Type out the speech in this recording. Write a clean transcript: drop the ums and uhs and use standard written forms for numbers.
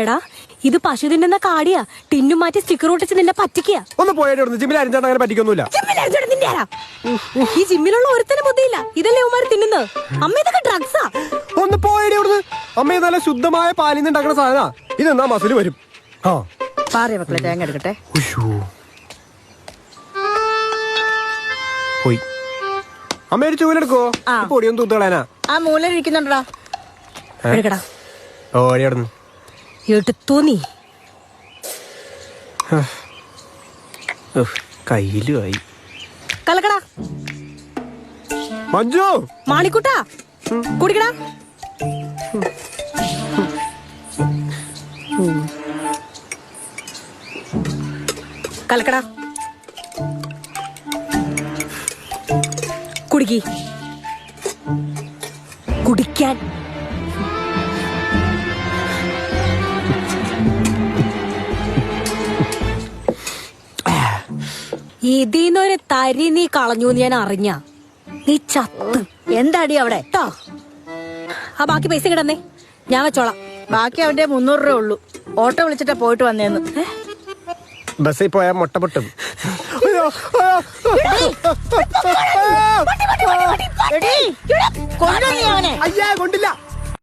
എടാ ഇത് പശു തിന്നുന്ന കാടിയാ. ടിന്നു മാറ്റി സ്റ്റിക്കർ ഒട്ടിച്ച് നിന്നെ പറ്റിക്കുക. ഒന്ന് പോയിട്ട് ജിമ്മിൽ അരിഞ്ഞാൽ അങ്ങനെ പറ്റിക്കൊന്നുമില്ല. ഈ ജിമ്മിലുള്ള ഒരുത്തന്നെ ബുദ്ധിയില്ല. ഇതല്ലേ ഉമാര് തിന്നുന്നത്. അമ്മ ഇതൊക്കെ ഡ്രഗ്സാ. ഒന്ന് പോയേടി അവിടുന്ന്. അമ്മ നല്ല ശുദ്ധമായ പാലിൽ നിന്ന് ഉണ്ടാക്കുന്ന സാധന. ഇതെന്നാ മസില് വരും. പാറിയ മക്കളെ തേങ്ങ എടുക്കട്ടെ. പോയി അമ്മ ഒരു ചൂലെടുക്കോ? പൊടിയൊന്നും തൂത്തുകളാനാ. ആ മൂലരിക്കുന്നുണ്ടാ. എടുക്കടാ. ഓടി അവിടുന്ന് എടുത്തോ നീ. കയ്യിലും ആയി. കലക്കടാ. മഞ്ജു മാണിക്കുട്ടാ കുടിക്കടാ. കലക്കടാ. കുടിക്കി. കുടിക്കാൻ. ഇതിന്നൊരു തരി നീ കളഞ്ഞു ഞാൻ അറിഞ്ഞ നീ ചത്ത്. എന്താടി അവിടെ? ആ ബാക്കി പൈസ കിടന്നേ, ഞാൻ വെച്ചോളാം. ബാക്കി അവന്റെ 300 രൂപ ഉള്ളൂ. ഓട്ടോ വിളിച്ചിട്ടാ പോയിട്ട് വന്നേന്ന്. ബസ്സിൽ പോയാ മുട്ട പൊട്ടും. അയ്യാ കൊണ്ടില്ല.